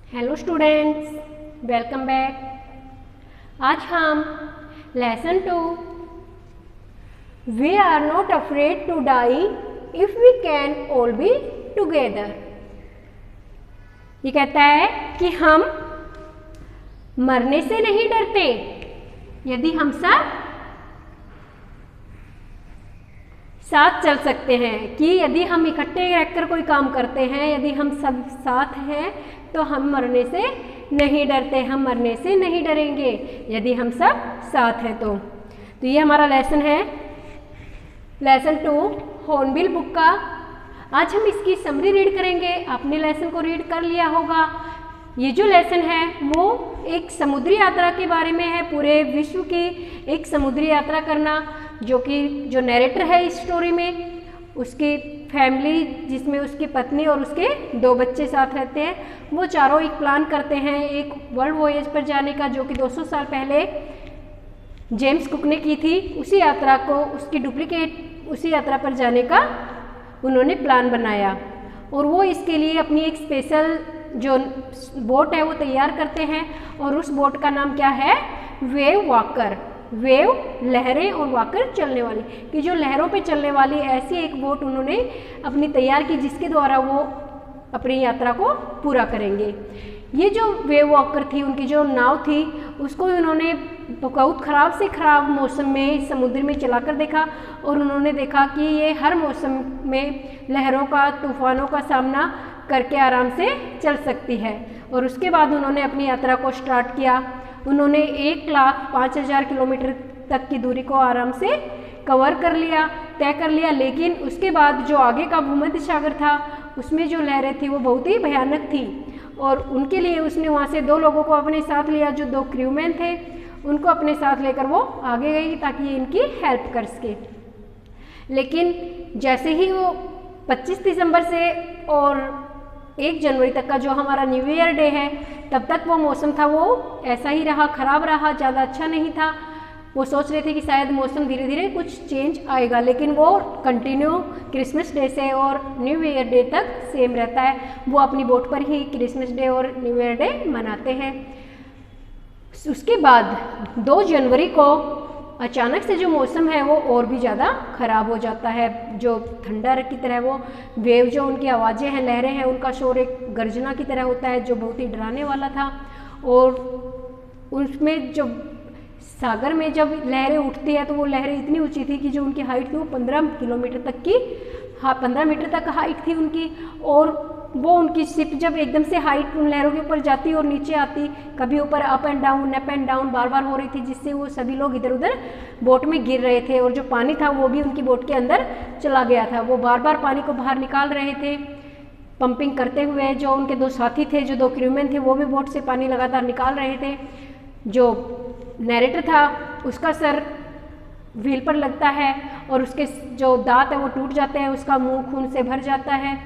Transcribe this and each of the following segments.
Hello students, welcome back. आज हम lesson 2 we are not afraid to die if we can all be together. ये कहता है कि हम मरने से नहीं डरते यदि हम सब साथ चल सकते हैं, कि यदि हम इकट्ठे रहकर कोई काम करते हैं, यदि हम सब साथ हैं तो हम मरने से नहीं डरते, हम मरने से नहीं डरेंगे यदि हम सब साथ हैं तो ये हमारा लेसन है, लेसन 2 हॉर्नबिल बुक का। आज हम इसकी समरी रीड करेंगे। आपने लेसन को रीड कर लिया होगा। ये जो लेसन है वो एक समुद्री यात्रा के बारे में है, पूरे विश्व की एक समुद्री यात्रा करना, जो नैरेटर है इस स्टोरी में, उसकी फैमिली जिसमें उसकी पत्नी और उसके 2 बच्चे साथ रहते हैं, वो चारों एक प्लान करते हैं एक वर्ल्ड वॉयेज पर जाने का, जो कि 200 साल पहले जेम्स कुक ने की थी। उसी यात्रा को, उसकी डुप्लीकेट उसी यात्रा पर जाने का उन्होंने प्लान बनाया और वो इसके लिए अपनी एक स्पेशल जो बोट है वो तैयार करते हैं और उस बोट का नाम क्या है? Wave walker. वेव लहरें और वॉकर चलने वाली, कि जो लहरों पे चलने वाली ऐसी एक बोट उन्होंने अपनी तैयार की जिसके द्वारा वो अपनी यात्रा को पूरा करेंगे। ये जो वेव वॉकर थी, उनकी जो नाव थी, उसको उन्होंने बहुत ख़राब से ख़राब मौसम में समुद्र में चलाकर देखा और उन्होंने देखा कि ये हर मौसम में लहरों का, तूफानों का सामना करके आराम से चल सकती है। और उसके बाद उन्होंने अपनी यात्रा को स्टार्ट किया। उन्होंने 1,05,000 किलोमीटर तक की दूरी को आराम से कवर कर लिया, तय कर लिया। लेकिन उसके बाद जो आगे का भूमध्य सागर था उसमें जो लहरें थी वो बहुत ही भयानक थी और उनके लिए उसने वहाँ से 2 लोगों को अपने साथ लिया, जो 2 क्रूमैन थे, उनको अपने साथ लेकर वो आगे गई ताकि ये इनकी हेल्प कर सके। लेकिन जैसे ही वो 25 दिसंबर से और 1 जनवरी तक का जो हमारा न्यू ईयर डे है, तब तक वो मौसम था वो ऐसा ही रहा, ख़राब रहा, ज़्यादा अच्छा नहीं था। वो सोच रहे थे कि शायद मौसम धीरे धीरे कुछ चेंज आएगा, लेकिन वो कंटिन्यू क्रिसमस डे से और न्यू ईयर डे तक सेम रहता है। वो अपनी बोट पर ही क्रिसमस डे और न्यू ईयर डे मनाते हैं। उसके बाद 2 जनवरी को अचानक से जो मौसम है वो और भी ज़्यादा ख़राब हो जाता है। जो थंडर की तरह वो वेव, जो उनकी आवाज़ें हैं, लहरें हैं, उनका शोर एक गर्जना की तरह होता है जो बहुत ही डराने वाला था। और उसमें जो सागर में जब लहरें उठती है तो वो लहरें इतनी ऊंची थी कि जो उनकी हाइट थी वो 15 किलोमीटर तक की, 15 मीटर तक हाइट थी उनकी। और वो उनकी शिप जब एकदम से हाइट उन लहरों के ऊपर जाती और नीचे आती, कभी ऊपर अप एंड डाउन बार बार हो रही थी, जिससे वो सभी लोग इधर उधर बोट में गिर रहे थे। और जो पानी था वो भी उनकी बोट के अंदर चला गया था। वो बार बार पानी को बाहर निकाल रहे थे पंपिंग करते हुए। जो उनके 2 साथी थे, जो 2 क्रूमैन थे, वो भी बोट से पानी लगातार निकाल रहे थे। जो नैरेटर था उसका सर व्हील पर लगता है और उसके जो दांत है वो टूट जाते हैं, उसका मुंह खून से भर जाता है,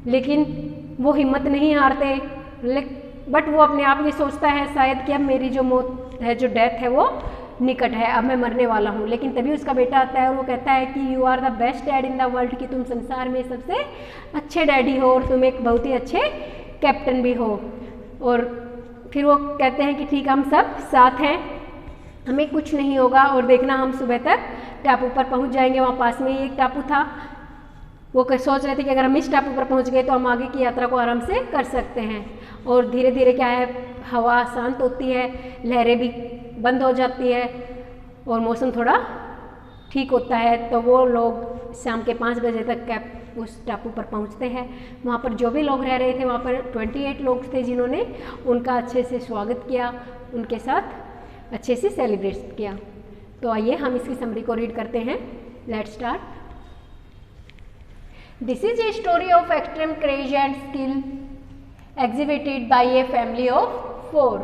लेकिन वो हिम्मत नहीं हारते। बट वो अपने आप ये सोचता है शायद कि अब मेरी जो मौत है, जो डेथ है वो निकट है, अब मैं मरने वाला हूँ। लेकिन तभी उसका बेटा आता है और वो कहता है कि you are the best dad in the world, कि तुम संसार में सबसे अच्छे डैडी हो और तुम एक बहुत ही अच्छे कैप्टन भी हो। और फिर वो कहते हैं कि ठीक है, हम सब साथ हैं, हमें कुछ नहीं होगा और देखना हम सुबह तक टापू पर पहुंच जाएंगे। वहाँ पास में ही एक टापू था। वो सोच रहे थे कि अगर हम इस टापू पर पहुंच गए तो हम आगे की यात्रा को आराम से कर सकते हैं। और धीरे धीरे क्या है, हवा शांत होती है, लहरें भी बंद हो जाती है और मौसम थोड़ा ठीक होता है। तो वो लोग शाम के 5 बजे तक उस टापू पर पहुंचते हैं। वहाँ पर जो भी लोग रह रहे थे, वहाँ पर 28 लोग थे जिन्होंने उनका अच्छे से स्वागत किया, उनके साथ अच्छे से सेलिब्रेट किया। तो आइए हम इसकी समरी को रीड करते हैं। Let's start. This is a story of extreme courage and skill exhibited by a family of 4।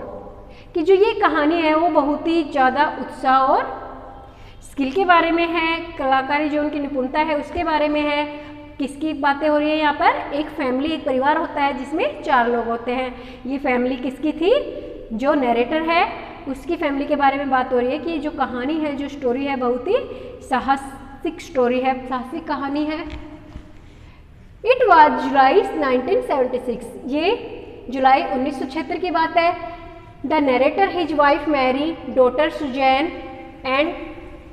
कि जो ये कहानी है वो बहुत ही ज़्यादा उत्साह और स्किल के बारे में है, कलाकारी जो उनकी निपुणता है उसके बारे में है। किसकी बातें हो रही है यहाँ पर? एक फैमिली, एक परिवार होता है जिसमें 4 लोग होते हैं। ये फैमिली किसकी थी? जो नैरेटर है उसकी फैमिली के बारे में बात हो रही है कि जो कहानी है, जो स्टोरी है, बहुत ही साहसिक स्टोरी है, साहसिक कहानी है। It was July 1976। ये जुलाई 1976 की बात है। The narrator his wife Mary, daughter Suzanne and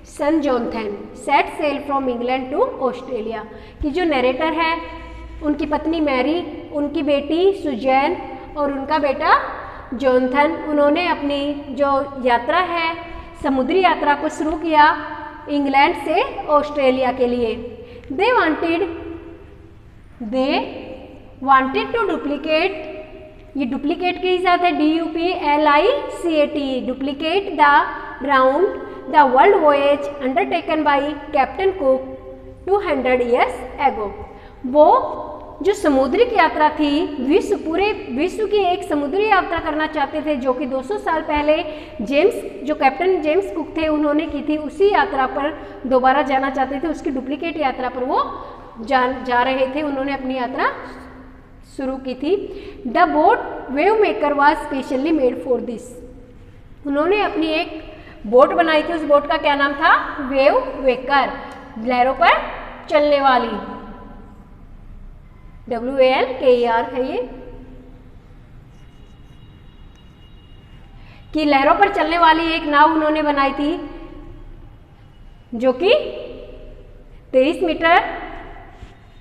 son Jonathan set sail from England to Australia. कि जो नरेटर है उनकी पत्नी मैरी, उनकी बेटी सुजैन और उनका बेटा जॉनथन, उन्होंने अपनी जो यात्रा है समुद्री यात्रा को शुरू किया इंग्लैंड से ऑस्ट्रेलिया के लिए। दे वांटेड टू डुप्लीकेट, ये डुप्लीकेट के साथ है DUPLICAT, duplicate the round the world voyage undertaken by captain Cook 200 years ago। वो जो समुद्रिक यात्रा थी, पूरे विश्व की एक समुद्री यात्रा करना चाहते थे जो कि 200 साल पहले जो कैप्टन जेम्स कुक थे उन्होंने की थी, उसी यात्रा पर दोबारा जाना चाहते थे। उसकी डुप्लीकेट यात्रा पर वो जा रहे थे, उन्होंने अपनी यात्रा शुरू की थी। The boat wave maker was specially made for this. उन्होंने अपनी एक बोट बनाई थी, उस बोट का क्या नाम था? वेव वेकर, लहरों पर चलने वाली, WALKER है ये, कि लहरों पर चलने वाली एक नाव उन्होंने बनाई थी जो कि 23 मीटर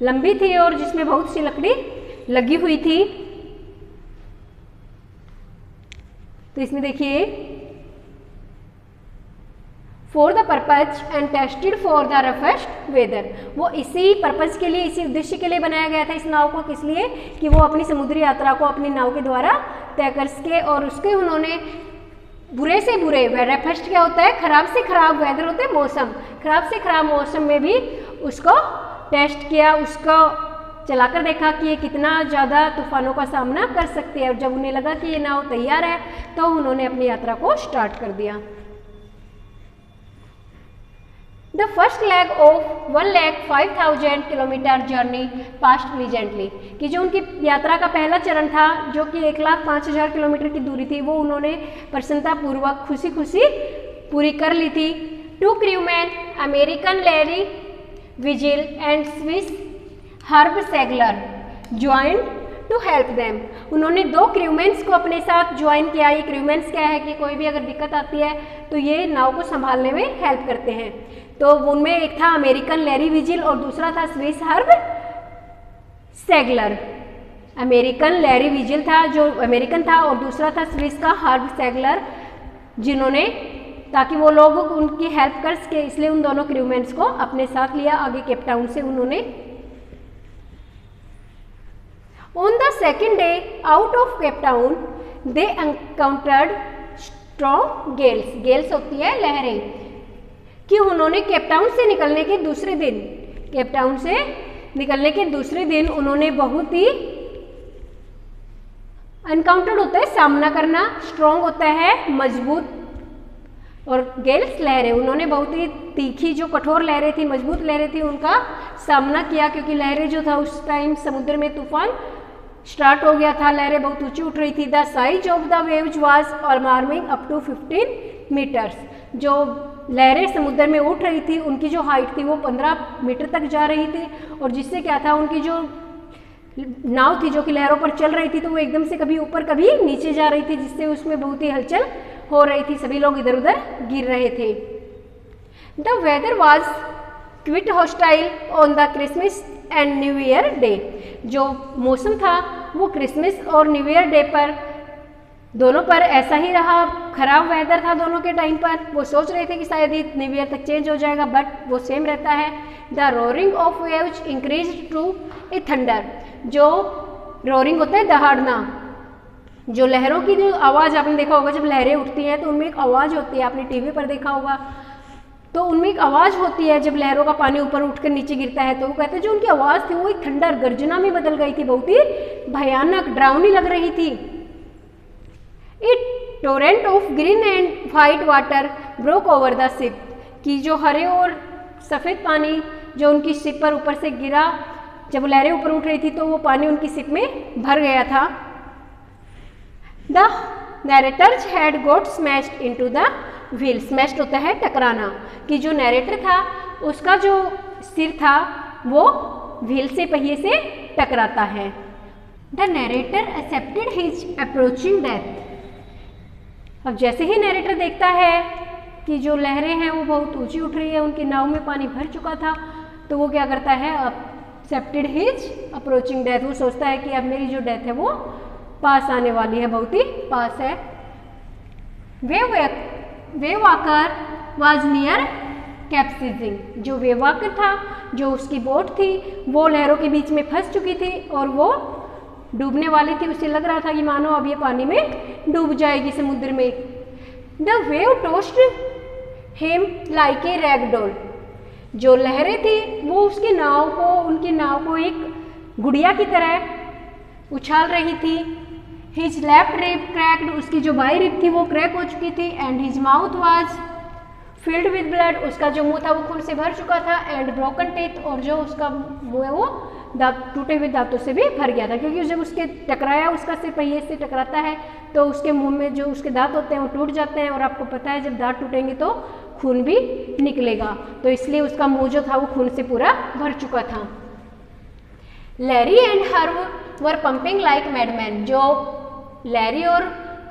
लंबी थी और जिसमें बहुत सी लकड़ी लगी हुई थी। तो इसमें देखिए, for the purpose and tested for the roughest weather, वो इसी पर्पज के लिए, इसी उद्देश्य के लिए बनाया गया था इस नाव को। किस लिए? कि वो अपनी समुद्री यात्रा को अपनी नाव के द्वारा तय कर सके। और उसके उन्होंने बुरे से बुरे, रफेस्ट क्या होता है? खराब से खराब वेदर होते हैं, मौसम, खराब से खराब मौसम में भी उसको टेस्ट किया, उसको चलाकर देखा कि ये कितना ज़्यादा तूफानों का सामना कर सकती है। और जब उन्हें लगा कि ये नाव तैयार है तो उन्होंने अपनी यात्रा को स्टार्ट कर दिया। The first leg of 1,05,000 kilometre journey past pleasantly, कि जो उनकी यात्रा का पहला चरण था जो कि 1,05,000 किलोमीटर की दूरी थी, वो उन्होंने प्रसन्नतापूर्वक खुशी खुशी पूरी कर ली थी। 2 crewmen, American Larry Vigil and Swiss Herb Seigler joined to help them. उन्होंने 2 क्रूमेंस को अपने साथ ज्वाइन किया। ये क्रूमेंस क्या है कि कोई भी अगर दिक्कत आती है तो ये नाव को संभालने में हेल्प करते हैं। तो उनमें एक था अमेरिकन लैरी विजिल और दूसरा था Swiss Herb Seigler. American Larry Vigil था जो अमेरिकन था और दूसरा था स्विस का हर्ब सेगलर, जिन्होंने, ताकि वो लोग उनकी हेल्प कर सके, इसलिए उन दोनों क्रूमेंस को अपने साथ लिया। आगे केपटाउन से उन्होंने On the second day out of Cape Town, they encountered strong gales. Gales होती है लहरें। कि उन्होंने केपटाउन से निकलने के दूसरे दिन, केपटाउन से निकलने के दूसरे दिन उन्होंने बहुत ही, एनकाउंटर्ड होता है सामना करना, स्ट्रॉन्ग होता है मजबूत, और गेल्स लहरें, उन्होंने बहुत ही तीखी जो कठोर लहरें थी, मजबूत लहरें थी, उनका सामना किया। क्योंकि लहरें जो था उस टाइम समुद्र में तूफान स्टार्ट हो गया था, लहरें बहुत ऊंची उठ रही थी। The size of the waves was alarming up to 15 metres. जो लहरें समुद्र में उठ रही थी उनकी जो हाइट थी वो 15 मीटर तक जा रही थी, और जिससे क्या था, उनकी जो नाव थी जो कि लहरों पर चल रही थी तो वो एकदम से कभी ऊपर कभी नीचे जा रही थी, जिससे उसमें बहुत ही हलचल हो रही थी, सभी लोग इधर उधर गिर रहे थे। The weather was quite hostile on the Christmas and new year day. जो मौसम था वो क्रिसमस और न्यू ईयर डे पर, दोनों पर ऐसा ही रहा, खराब वेदर था दोनों के टाइम पर। वो सोच रहे थे कि शायद ये न्यू ईयर तक चेंज हो जाएगा, बट वो सेम रहता है। The roaring of waves increase to a thunder. जो रोरिंग होता है दहाड़ना, जो लहरों की जो आवाज़ आपने देखा होगा, जब लहरें उठती हैं तो उनमें एक आवाज़ होती है, आपने टीवी पर देखा होगा, तो उनमें एक आवाज़ होती है जब लहरों का पानी ऊपर उठकर नीचे गिरता है। तो वो कहते हैं जो उनकी आवाज़ थी वो एक थंडर, गर्जना में बदल गई थी, बहुत ही भयानक, डरावनी लग रही थी। It Torrent of green and white water broke over the ship. कि जो हरे और सफ़ेद पानी जो उनकी शिप पर ऊपर से गिरा, जब लहरें ऊपर उठ रही थी तो वो पानी उनकी शिप में भर गया था। The narrators had got smashed into the wheel. Smashed होता है टकराना, कि जो नैरेटर था उसका जो सिर था वो व्हील से, पहिए से टकराता है। The narrator accepted his approaching death. अब जैसे ही नरेटर देखता है कि जो लहरें हैं वो बहुत ऊंची उठ रही है, उनकी नाव में पानी भर चुका था, तो वो क्या करता है, एक्सेप्टेड हिज अप्रोचिंग डेथ। वो सोचता है कि अब मेरी जो डेथ है वो पास आने वाली है, बहुत ही पास है। Wave Walker was near capsizing. जो वेव वॉकर था, जो उसकी बोट थी, वो लहरों के बीच में फंस चुकी थी और वो डूबने वाली थी। उसे लग रहा था कि मानो अब ये पानी में डूब जाएगी समुद्र में। The wave tossed him like a ragdoll. जो लहरें थी वो उसकी नाव को, उनकी नाव को एक गुड़िया की तरह उछाल रही थी। His left rib cracked. उसकी जो बाई रिब थी वो क्रैक हो चुकी थी। And his mouth was filled with blood. उसका जो मुंह था वो खून से भर चुका था। And broken teeth. और जो उसका मुंह है वो टूटे हुए दांतों से भी भर गया था, क्योंकि जब उसके टकराया, उसका सिर पहिए से टकराता है तो उसके मुंह में जो उसके दांत होते हैं वो टूट जाते हैं। और आपको पता है जब दांत टूटेंगे तो खून भी निकलेगा, तो इसलिए उसका मुंह जो था वो खून से पूरा भर चुका था। Larry and Herb were pumping like madman. जो लैरी और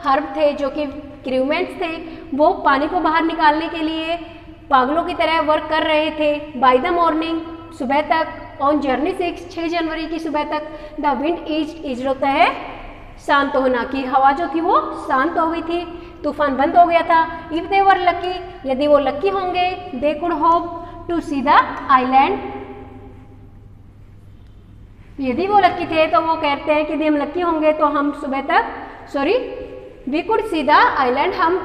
हर्ब थे, जो कि क्रूमेंस थे, वो पानी को बाहर निकालने के लिए पागलों की तरह वर्क कर रहे थे। बाय द मॉर्निंग, सुबह तक, ऑन जर्नी 6 जनवरी की सुबह तक, द विंड ईज होता है शांत होना, की हवा जो थी वो शांत हो गई थी, तूफान बंद हो गया था। इफ दे वर लकी, यदि वो लकी होंगे, they could hope to see the island. यदि वो लकी थे तो वो कहते हैं कि यदि हम लकी होंगे तो हम सुबह तक we could see the island, हम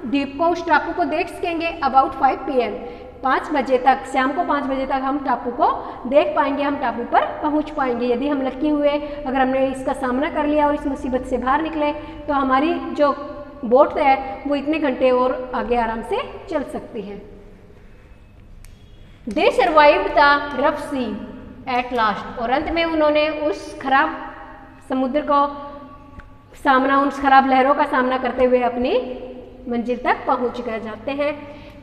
द्वीप को, उस टापू को देख सकेंगे अबाउट 5 PM, 5 बजे तक, शाम को 5 बजे तक हम टापू को देख पाएंगे, हम टापू पर पहुंच पाएंगे। यदि हम लकी हुए, अगर हमने इसका सामना कर लिया और इस मुसीबत से बाहर निकले, तो हमारी जो बोट है वो इतने घंटे और आगे आराम से चल सकती है। They survived the rough sea at last. और अंत में उन्होंने उस खराब समुद्र को उस खराब लहरों का सामना करते हुए अपनी मंजिल तक पहुंच गए जाते हैं।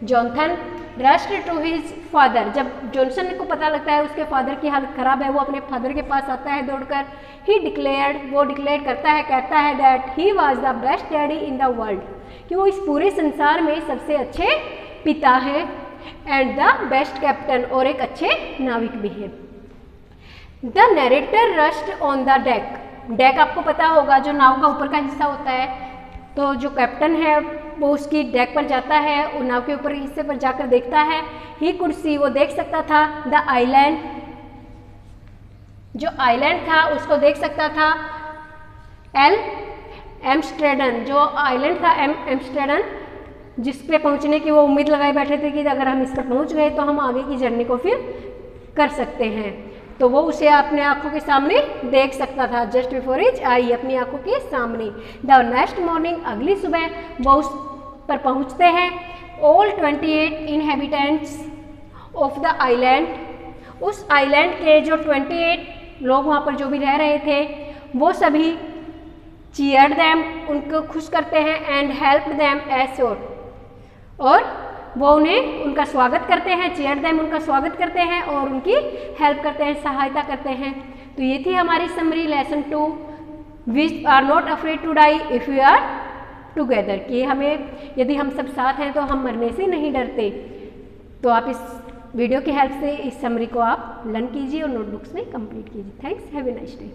Jonathan rushed to his father. जब जॉनसन को पता लगता है उसके फादर की हालत खराब है, वो अपने फादर के पास आता है दौड़कर। ही डिक्लेयर्ड, वो डिक्लेयर करता है, कहता है that he was the best daddy in the world, कि वो इस पूरे संसार में सबसे अच्छे पिता हैं, एंड द बेस्ट कैप्टन, और एक अच्छे नाविक भी है। The narrator rushed on the deck. Deck आपको पता होगा, जो नाव का ऊपर का हिस्सा होता है, तो जो कैप्टन है वो उसकी डेक पर जाता है, और नाव के ऊपर हिस्से पर जाकर देखता है। ही कुड सी, वो देख सकता था, द आइलैंड, जो आइलैंड था उसको देख सकता था। एम्स्टर्डम, जो आइलैंड था एम्स्टर्डम, जिस पे पहुंचने की वो उम्मीद लगाए बैठे थे कि अगर हम इस पर पहुंच गए तो हम आगे की जर्नी को फिर कर सकते हैं, तो वो उसे अपने आंखों के सामने देख सकता था। जस्ट बिफोर हिज आई, अपनी आंखों के सामने। द नेक्स्ट मॉर्निंग, अगली सुबह वो उस पर पहुंचते हैं। All 28 inhabitants of the island, उस आइलैंड के जो 28 लोग वहाँ पर जो भी रह रहे थे, वो सभी चीयर्ड देम, उनको खुश करते हैं, एंड हेल्प देम एज शोर, और वो उन्हें उनका स्वागत करते हैं। चीयर देम, उनका स्वागत करते हैं और उनकी हेल्प करते हैं, सहायता करते हैं। तो ये थी हमारी summary lesson 2, we are not afraid to die if we are together, कि हमें, यदि हम सब साथ हैं तो हम मरने से नहीं डरते। तो आप इस वीडियो की हेल्प से इस समरी को आप लर्न कीजिए और नोटबुक्स में कंप्लीट कीजिए। Thanks, have a nice day.